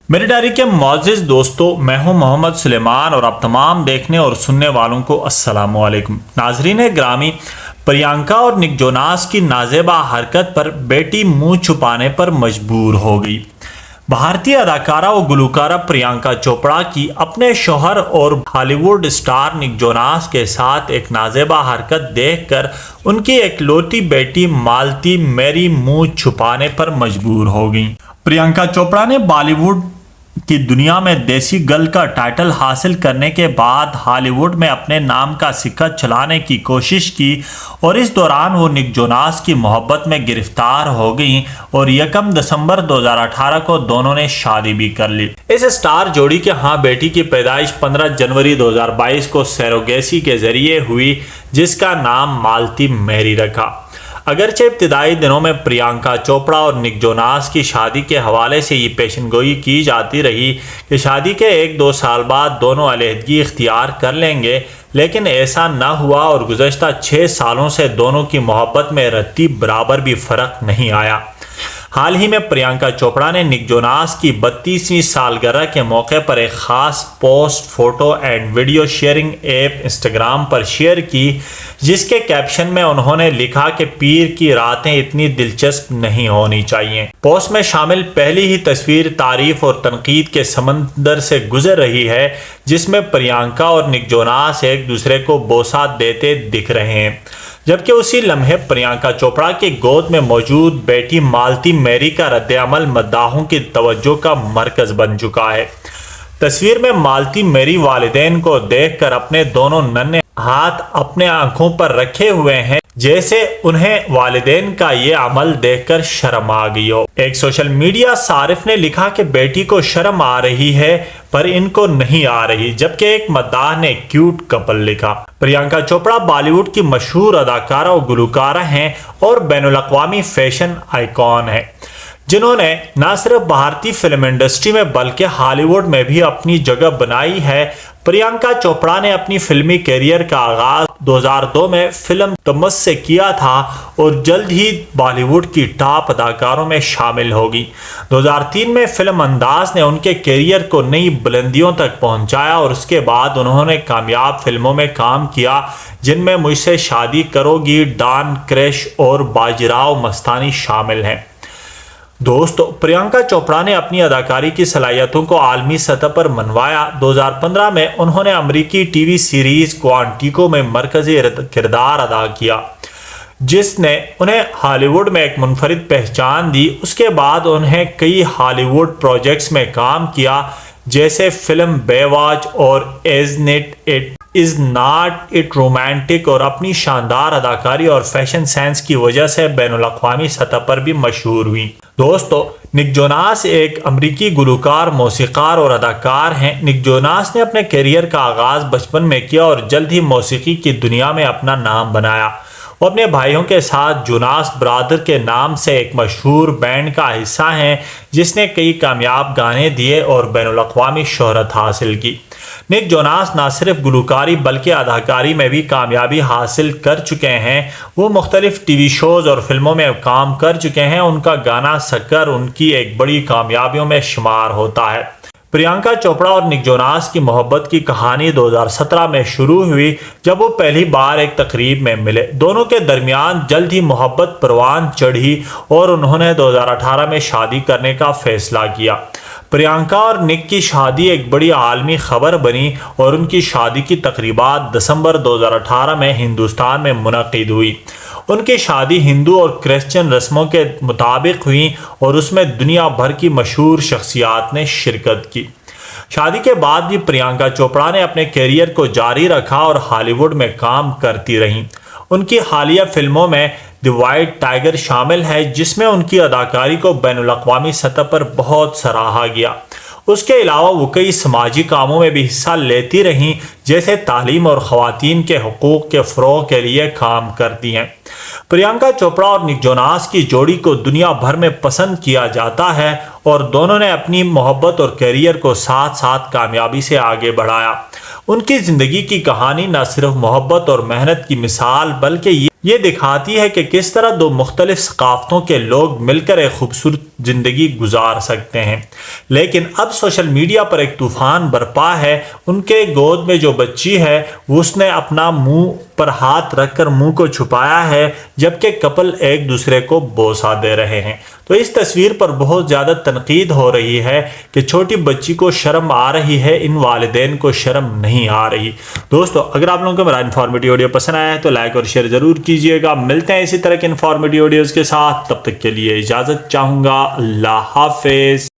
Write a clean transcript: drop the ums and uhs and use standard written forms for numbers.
میری ڈائری کے معزز دوستو، میں ہوں محمد سلیمان اور آپ تمام دیکھنے اور سننے والوں کو السلام علیکم۔ ناظرین گرامی، پریانکا اور نک جوناس کی نازیبا حرکت پر بیٹی منہ چھپانے پر مجبور ہو گئی۔ بھارتی اداکارہ و گلوکارہ پریانکا چوپڑا کی اپنے شوہر اور ہالی ووڈ اسٹار نک جوناس کے ساتھ ایک نازیبا حرکت دیکھ کر ان کی اکلوتی بیٹی مالتی میری منہ چھپانے پر مجبور ہو گئی۔ پریانکا چوپڑا نے بالی ووڈ کی دنیا میں دیسی گرل کا ٹائٹل حاصل کرنے کے بعد ہالی ووڈ میں اپنے نام کا سکہ چلانے کی کوشش کی اور اس دوران وہ نک جوناس کی محبت میں گرفتار ہو گئیں اور 1 دسمبر 2018 کو دونوں نے شادی بھی کر لی۔ اس اسٹار جوڑی کے ہاں بیٹی کی پیدائش 15 جنوری 2022 کو سیروگیسی کے ذریعے ہوئی، جس کا نام مالتی میری رکھا۔ اگرچہ ابتدائی دنوں میں پریانکا چوپڑا اور نک جوناس کی شادی کے حوالے سے یہ پیشن گوئی کی جاتی رہی کہ شادی کے 1-2 سال بعد دونوں علیحدگی اختیار کر لیں گے، لیکن ایسا نہ ہوا اور گزشتہ 6 سالوں سے دونوں کی محبت میں رتی برابر بھی فرق نہیں آیا۔ حال ہی میں پریانکا چوپڑا نے نک جوناس کی 32ویں سالگرہ کے موقع پر ایک خاص post photo and video sharing app Instagram per share کی، جس کے کیپشن میں انہوں نے لکھا کہ پیر کی راتیں اتنی دلچسپ نہیں ہونی چاہیے۔ پوسٹ میں شامل پہلی ہی تصویر تعریف اور تنقید کے سمندر سے گزر رہی ہے، جس میں پریانکا اور نک جوناس ایک دوسرے کو بوسہ دیتے دکھ رہے ہیں، جبکہ اسی لمحے پریانکا چوپڑا کی گود میں موجود بیٹی مالتی میری کا رد عمل مداحوں کی توجہ کا مرکز بن چکا ہے۔ تصویر میں مالتی میری والدین کو دیکھ کر اپنے دونوں ننھے ہاتھ اپنے آنکھوں پر رکھے ہوئے ہیں، جیسے انہیں والدین کا یہ عمل دیکھ کر شرم آ گئی ہو۔ ایک سوشل میڈیا صارف نے لکھا کہ بیٹی کو شرم آ رہی ہے پر ان کو نہیں آ رہی، جبکہ ایک مداح نے کیوٹ کپل لکھا۔ پریانکا چوپڑا بالی ووڈ کی مشہور اداکارہ و گلوکارہ ہیں اور بین الاقوامی فیشن آئیکن ہیں، جنہوں نے نہ صرف بھارتی فلم انڈسٹری میں بلکہ ہالی ووڈ میں بھی اپنی جگہ بنائی ہے۔ پریانکا چوپڑا نے اپنی فلمی کیریئر کا آغاز 2002 میں فلم تمس سے کیا تھا اور جلد ہی بالی ووڈ کی ٹاپ اداکاروں میں شامل ہوگی۔ 2003 میں فلم انداز نے ان کے کیریئر کو نئی بلندیوں تک پہنچایا اور اس کے بعد انہوں نے کامیاب فلموں میں کام کیا، جن میں مجھ سے شادی کرو گی، ڈان، کرش اور باجیراؤ مستانی شامل ہیں۔ دوستو، پریانکا چوپڑا نے اپنی اداکاری کی صلاحیتوں کو عالمی سطح پر منوایا۔ 2015 میں انہوں نے امریکی ٹی وی سیریز کوانٹیکو میں مرکزی کردار ادا کیا، جس نے انہیں ہالی ووڈ میں ایک منفرد پہچان دی۔ اس کے بعد انہیں کئی ہالی ووڈ پروجیکٹس میں کام کیا، جیسے فلم بے واچ اور از ناٹ اٹ رومانٹک، اور اپنی شاندار اداکاری اور فیشن سینس کی وجہ سے بین الاقوامی سطح پر بھی مشہور ہوئی۔ دوستو، نک جوناس ایک امریکی گلوکار، موسیقار اور اداکار ہیں۔ نک جوناس نے اپنے کیریئر کا آغاز بچپن میں کیا اور جلد ہی موسیقی کی دنیا میں اپنا نام بنایا۔ وہ اپنے بھائیوں کے ساتھ جوناس برادر کے نام سے ایک مشہور بینڈ کا حصہ ہیں، جس نے کئی کامیاب گانے دیے اور بین الاقوامی شہرت حاصل کی۔ نک جوناس نہ صرف گلوکاری بلکہ اداکاری میں بھی کامیابی حاصل کر چکے ہیں۔ وہ مختلف ٹی وی شوز اور فلموں میں کام کر چکے ہیں۔ ان کا گانا سکر ان کی ایک بڑی کامیابیوں میں شمار ہوتا ہے۔ پریانکا چوپڑا اور نک جوناس کی محبت کی کہانی 2017 میں شروع ہوئی، جب وہ پہلی بار ایک تقریب میں ملے۔ دونوں کے درمیان جلد ہی محبت پروان چڑھی اور انہوں نے 2018 میں شادی کرنے کا فیصلہ کیا۔ پریانکا اور نک کی شادی ایک بڑی عالمی خبر بنی اور ان کی شادی کی تقریبات دسمبر 2018 میں ہندوستان میں منعقد ہوئی۔ ان کی شادی ہندو اور کرسچن رسموں کے مطابق ہوئی اور اس میں دنیا بھر کی مشہور شخصیات نے شرکت کی۔ شادی کے بعد بھی پریانکا چوپڑا نے اپنے کیریئر کو جاری رکھا اور ہالی ووڈ میں کام کرتی رہیں۔ ان کی حالیہ فلموں میں دی وائٹ ٹائگر شامل ہے، جس میں ان کی اداکاری کو بین الاقوامی سطح پر بہت سراہا گیا۔ اس کے علاوہ وہ کئی سماجی کاموں میں بھی حصہ لیتی رہیں، جیسے تعلیم اور خواتین کے حقوق کے فروغ کے لیے کام کرتی ہیں۔ پریانکا چوپڑا اور نک جوناس کی جوڑی کو دنیا بھر میں پسند کیا جاتا ہے اور دونوں نے اپنی محبت اور کیریئر کو ساتھ ساتھ کامیابی سے آگے بڑھایا۔ ان کی زندگی کی کہانی نہ صرف محبت اور محنت کی مثال بلکہ یہ دکھاتی ہے کہ کس طرح دو مختلف ثقافتوں کے لوگ مل کر ایک خوبصورت زندگی گزار سکتے ہیں۔ لیکن اب سوشل میڈیا پر ایک طوفان برپا ہے۔ ان کے گود میں جو بچی ہے اس نے اپنا منہ پر ہاتھ رکھ کر منہ کو چھپایا ہے، جبکہ کپل ایک دوسرے کو بوسہ دے رہے ہیں۔ تو اس تصویر پر بہت زیادہ تنقید ہو رہی ہے کہ چھوٹی بچی کو شرم آ رہی ہے، ان والدین کو شرم نہیں آ رہی۔ دوستو اگر آپ لوگوں کو میرا انفارمیٹیو ویڈیو پسند آیا ہے تو لائک اور شیئر ضرور کیجئے گا۔ ملتے ہیں اسی طرح کے انفارمیٹیو ویڈیوز کے ساتھ، تب تک کے لیے اجازت چاہوں گا۔ اللہ حافظ۔